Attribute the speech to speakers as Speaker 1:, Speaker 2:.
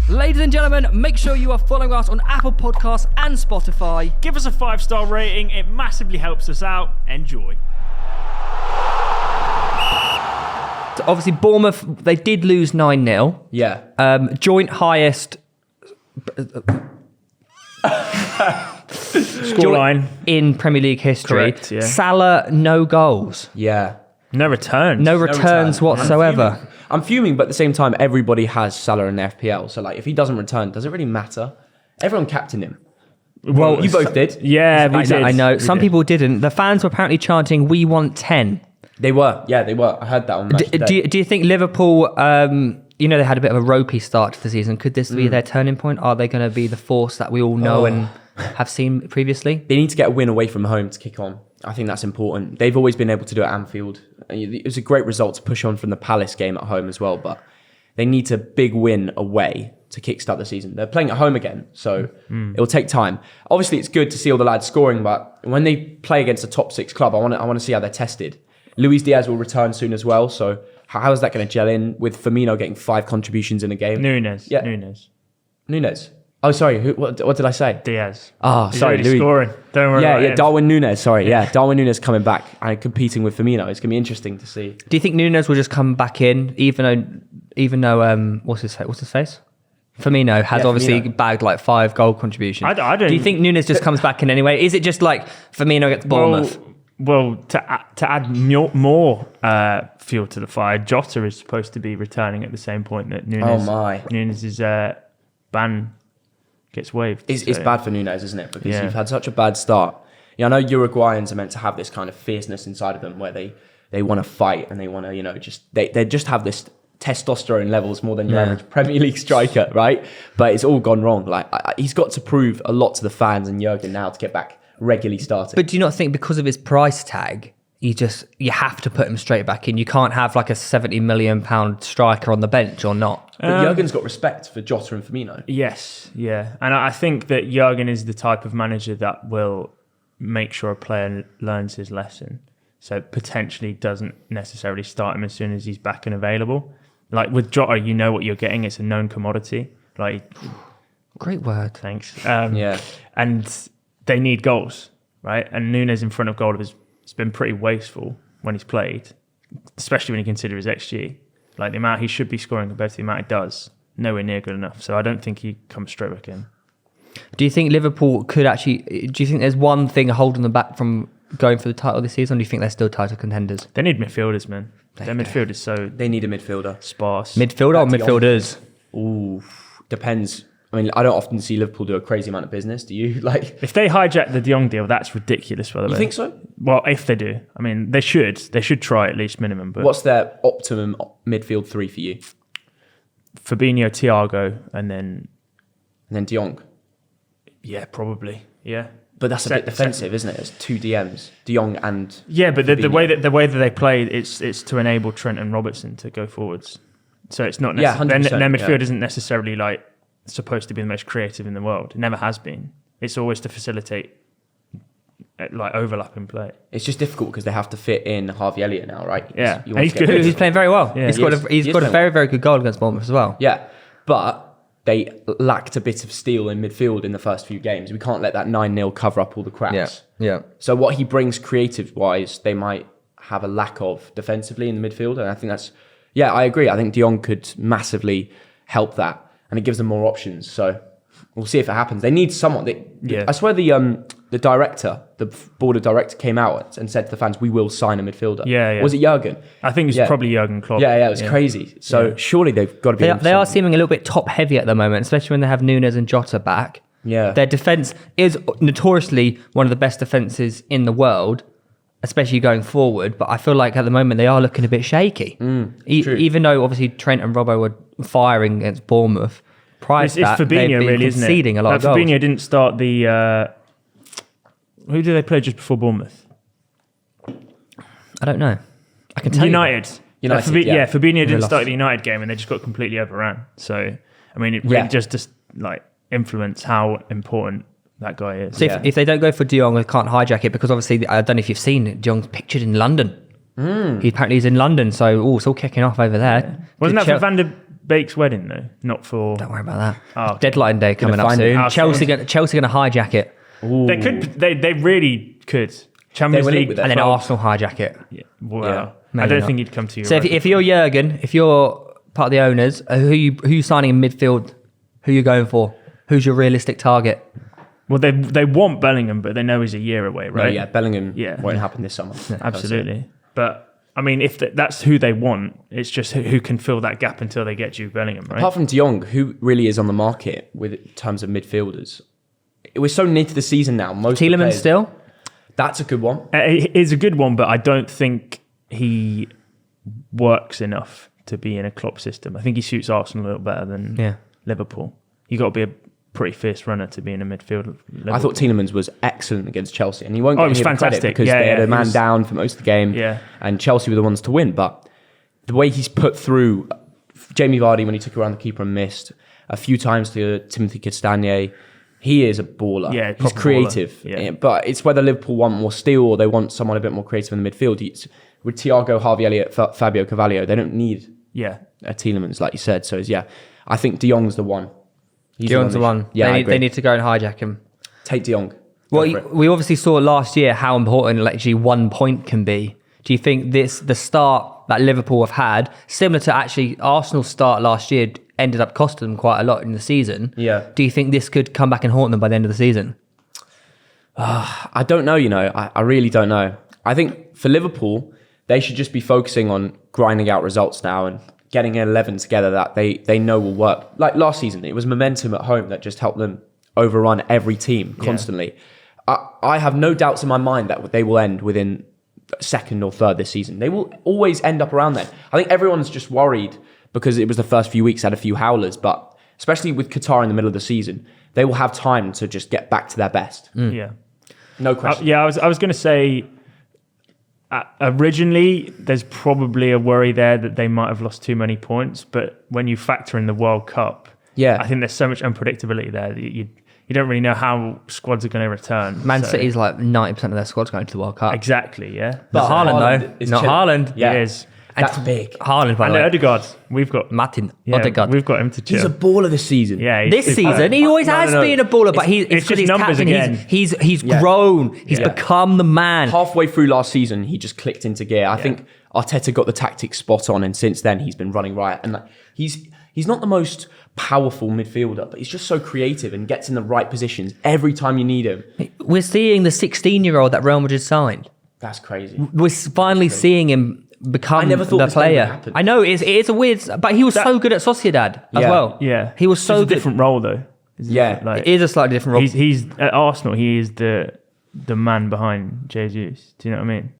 Speaker 1: Ladies and gentlemen, make sure you are following us on Apple Podcasts and Spotify.
Speaker 2: Give us a 5-star rating. It massively helps us out. Enjoy.
Speaker 1: Obviously, Bournemouth, they did lose 9-0.
Speaker 3: Yeah.
Speaker 1: Joint highest
Speaker 2: Scoreline
Speaker 1: in Premier League history.
Speaker 2: Correct, yeah.
Speaker 1: Salah, no goals.
Speaker 3: Yeah.
Speaker 2: No returns.
Speaker 1: No returns whatsoever.
Speaker 3: I'm fuming, but at the same time, everybody has Salah in the FPL. So, like, if he doesn't return, does it really matter? Everyone captained him.
Speaker 2: Well,
Speaker 3: You both did.
Speaker 2: Yeah, we did.
Speaker 1: I know.
Speaker 2: We
Speaker 1: Some
Speaker 2: did.
Speaker 1: people didn't. The fans were apparently chanting, "We want 10."
Speaker 3: They were. Yeah, they were. I heard that on match day.
Speaker 1: Do you think Liverpool, they had a bit of a ropey start to the season. Could this be their turning point? Are they going to be the force that we all know and have seen previously?
Speaker 3: They need to get a win away from home to kick on. I think that's important. They've always been able to do it at Anfield. It was a great result to push on from the Palace game at home as well, but they need a big win away to kickstart the season. They're playing at home again, so it'll take time. Obviously, it's good to see all the lads scoring, but when they play against a top 6 club, I want to see how they're tested. Luis Diaz will return soon as well, so how is that going to gel in with Firmino getting 5 contributions in a game?
Speaker 2: Nunez.
Speaker 3: Oh, sorry. What did I say?
Speaker 2: Diaz.
Speaker 3: Oh,
Speaker 2: He's
Speaker 3: sorry,
Speaker 2: already
Speaker 3: Luis.
Speaker 2: scoring. Don't worry about him.
Speaker 3: Darwin Nunez. Sorry, Darwin Nunez coming back and competing with Firmino. It's going to be interesting to see.
Speaker 1: Do you think Nunez will just come back in, even though what's his face? Firmino has obviously bagged like 5 goal contributions.
Speaker 2: I don't.
Speaker 1: Do you think Nunez just comes back in anyway? Is it just like Firmino gets Bournemouth?
Speaker 2: Well, to add more fuel to the fire, Jota is supposed to be returning at the same point that Nunez's ban gets waived.
Speaker 3: It's bad for Nunez, isn't it? Because you've had such a bad start. Yeah, I know Uruguayans are meant to have this kind of fierceness inside of them where they want to fight and they want to, they just have this testosterone levels more than your average Premier League striker, right? But it's all gone wrong. Like he's got to prove a lot to the fans and Jurgen now to get back regularly starting.
Speaker 1: But do you not think because of his price tag, you have to put him straight back in? You can't have like a £70 million striker on the bench or not.
Speaker 3: But Jurgen's got respect for Jota and Firmino.
Speaker 2: Yes, yeah. And I think that Jurgen is the type of manager that will make sure a player learns his lesson. So potentially doesn't necessarily start him as soon as he's back and available. Like with Jota, you know what you're getting. It's a known commodity. Like,
Speaker 1: great word.
Speaker 2: Thanks. And they need goals, right? And Nunez in front of goal has been pretty wasteful when he's played, especially when you consider his XG. Like the amount he should be scoring compared to the amount he does, nowhere near good enough. So I don't think he comes straight back in.
Speaker 1: Do you think Liverpool could actually... Do you think there's one thing holding them back from going for the title this season, or do you think they're still title contenders?
Speaker 2: They need midfielders, man. Their midfield is so...
Speaker 3: They need a midfielder.
Speaker 2: Sparse.
Speaker 1: Midfielder or midfielders?
Speaker 3: Ooh, depends. I mean, I don't often see Liverpool do a crazy amount of business. Do you? Like,
Speaker 2: if they hijack the De Jong deal, that's ridiculous, by the way.
Speaker 3: You think so?
Speaker 2: Well, if they do. I mean, they should. They should try at least minimum. But
Speaker 3: what's their optimum midfield 3 for you?
Speaker 2: Fabinho, Thiago, and then
Speaker 3: De Jong?
Speaker 2: Yeah, probably. Yeah.
Speaker 3: But that's a bit defensive, isn't it? It's 2 DMs, De Jong and
Speaker 2: yeah. But the way that they play, it's to enable Trent and Robertson to go forwards. So it's not necessarily their midfield isn't necessarily like supposed to be the most creative in the world. It never has been. It's always to facilitate like overlapping play.
Speaker 3: It's just difficult because they have to fit in Harvey Elliott now, right?
Speaker 2: Yeah,
Speaker 1: he's good. He's playing very well. Yeah. He's got a very, very good goal against Bournemouth as well.
Speaker 3: Yeah, but they lacked a bit of steel in midfield in the first few games. We can't let that 9-0 cover up all the cracks.
Speaker 1: Yeah.
Speaker 3: So what he brings creative-wise, they might have a lack of defensively in the midfield, and I think that's... Yeah, I agree. I think De Jong could massively help that, and it gives them more options. So we'll see if it happens. They need someone. I swear the director, the board of director came out and said to the fans, we will sign a midfielder.
Speaker 2: Yeah.
Speaker 3: Was it Jurgen?
Speaker 2: I think it's probably Jurgen Klopp.
Speaker 3: Yeah, it was crazy. So surely they've got to be...
Speaker 1: They are seeming a little bit top heavy at the moment, especially when they have Nunez and Jota back.
Speaker 3: Yeah.
Speaker 1: Their defence is notoriously one of the best defences in the world, especially going forward. But I feel like at the moment they are looking a bit shaky. Even though obviously Trent and Robbo were firing against Bournemouth, prior to that,
Speaker 2: Fabinho,
Speaker 1: they've been
Speaker 2: really,
Speaker 1: conceding a lot of goals.
Speaker 2: Fabinho didn't start the... who did they play just before Bournemouth?
Speaker 1: I don't know. I can tell
Speaker 2: United. Fabinho didn't
Speaker 1: lost.
Speaker 2: start the United game and they just got completely overran. So, I mean, it really just like influence how important that guy is.
Speaker 1: So if they don't go for De Jong, they can't hijack it because obviously, I don't know if you've seen it, De Jong's pictured in London. He apparently is in London, so it's all kicking off over there.
Speaker 2: Wasn't that for Bake's wedding though, not for.
Speaker 1: Don't worry about that.
Speaker 2: Oh, okay.
Speaker 1: Deadline day coming up
Speaker 3: find it.
Speaker 1: soon.
Speaker 2: Oh,
Speaker 1: Chelsea going to hijack it,
Speaker 3: Ooh.
Speaker 2: They could. They really could. Champions
Speaker 3: They will
Speaker 2: League
Speaker 3: with their
Speaker 1: and then
Speaker 3: club.
Speaker 1: Arsenal hijack it.
Speaker 2: Yeah. Wow.
Speaker 3: Yeah.
Speaker 2: I
Speaker 1: Maybe
Speaker 2: don't
Speaker 1: not.
Speaker 2: think he'd come to you.
Speaker 1: So if you're Jurgen, if you're part of the owners, who you signing in midfield? Who you going for? Who's your realistic target?
Speaker 2: well, they want Bellingham, but they know he's a year away,
Speaker 3: No,
Speaker 2: right?
Speaker 3: yeah, Bellingham
Speaker 2: Yeah.
Speaker 3: won't happen this summer.
Speaker 2: Absolutely. But I mean, if that's who they want, it's just who can fill that gap until they get Jude Bellingham, right?
Speaker 3: Apart from De Jong, who really is on the market with in terms of midfielders? We're so near to the season now. Most of the
Speaker 1: Tielemans
Speaker 3: players-
Speaker 1: still?
Speaker 3: That's a good one.
Speaker 2: It is a good one, but I don't think he works enough to be in a Klopp system. I think he suits Arsenal a little better than
Speaker 1: Yeah.
Speaker 2: Liverpool. You got to be a pretty fierce runner to be in a midfield.
Speaker 3: I thought Tielemans was excellent against Chelsea, and he won't get
Speaker 2: he was
Speaker 3: any of the credit
Speaker 2: fantastic.
Speaker 3: because
Speaker 2: Yeah,
Speaker 3: they had
Speaker 2: yeah,
Speaker 3: a
Speaker 2: he
Speaker 3: man
Speaker 2: was-
Speaker 3: down for most of the game,
Speaker 2: Yeah.
Speaker 3: and Chelsea were the ones to win. But the way he's put through Jamie Vardy when he took around the keeper and missed a few times to Timothy Castagne, he is a baller.
Speaker 2: Yeah,
Speaker 3: he's
Speaker 2: proper
Speaker 3: creative.
Speaker 2: baller. Yeah.
Speaker 3: But it's whether Liverpool want more steel or they want someone a bit more creative in the midfield. With Thiago, Harvey Elliott, Fabio Carvalho, they don't need
Speaker 2: Yeah.
Speaker 3: a Tielemans, like you said. So, yeah, I think De Jong's the one. He's
Speaker 1: De Jong's the one.
Speaker 3: Yeah,
Speaker 1: They need to go and hijack him.
Speaker 3: Take De Jong.
Speaker 1: Well,
Speaker 3: Go for it.
Speaker 1: we obviously saw last year how important actually 1 point can be. Do you think the start that Liverpool have had, similar to actually Arsenal's start last year, ended up costing them quite a lot in the season?
Speaker 3: Yeah.
Speaker 1: Do you think this could come back and haunt them by the end of the season?
Speaker 3: I don't know, I really don't know. I think for Liverpool, they should just be focusing on grinding out results now and getting an 11 together that they know will work. Like last season, it was momentum at home that just helped them overrun every team constantly. I have no doubts in my mind that they will end within second or third this season. They will always end up around there. I think everyone's just worried because it was the first few weeks, had a few howlers, but especially with Qatar in the middle of the season, they will have time to just get back to their best.
Speaker 2: Yeah.
Speaker 3: No question.
Speaker 2: Yeah, I was going to say, originally, there's probably a worry there that they might have lost too many points. But when you factor in the World Cup,
Speaker 3: Yeah.
Speaker 2: I think there's so much unpredictability there that you don't really know how squads are going to return.
Speaker 1: Man
Speaker 2: So-
Speaker 1: City's like 90% of their squad's going to the World Cup.
Speaker 2: Exactly, yeah.
Speaker 1: Not Haaland,
Speaker 3: Haaland
Speaker 1: though.
Speaker 3: is
Speaker 1: Not
Speaker 3: chilling.
Speaker 1: Haaland.
Speaker 3: Yeah.
Speaker 2: It is.
Speaker 3: That's big.
Speaker 1: Haaland, by
Speaker 2: And
Speaker 1: the way.
Speaker 2: Odegaard, we've got
Speaker 1: Martin
Speaker 2: yeah,
Speaker 1: Odegaard.
Speaker 2: we've got him to chill.
Speaker 3: He's a baller this season.
Speaker 2: yeah, he's
Speaker 1: This
Speaker 2: super.
Speaker 1: season, he always has
Speaker 3: no.
Speaker 1: been a baller, but
Speaker 2: It's
Speaker 1: it's
Speaker 2: just
Speaker 1: because he's
Speaker 2: numbers
Speaker 1: captain.
Speaker 2: again.
Speaker 1: He's
Speaker 3: Yeah.
Speaker 1: grown. He's
Speaker 3: Yeah.
Speaker 1: become the man.
Speaker 3: Halfway through last season, he just clicked into gear. I think Arteta got the tactics spot on, and since then he's been running riot. And he's not the most powerful midfielder, but he's just so creative and gets in the right positions every time you need him.
Speaker 1: We're seeing the 16-year-old that Real Madrid signed.
Speaker 3: That's crazy.
Speaker 1: We're finally seeing him become
Speaker 3: I never thought
Speaker 1: the
Speaker 3: this day would
Speaker 1: player.
Speaker 3: happen.
Speaker 1: I know it is a weird, but he was so good at Sociedad as
Speaker 3: Yeah.
Speaker 1: well.
Speaker 2: Yeah,
Speaker 1: he was
Speaker 2: It's
Speaker 1: so
Speaker 2: just a
Speaker 1: good.
Speaker 2: different role though. Isn't
Speaker 3: Yeah.
Speaker 2: it? Like,
Speaker 1: It is a slightly different role.
Speaker 2: he's at Arsenal. He is the man behind Jesus. Do you know what I mean?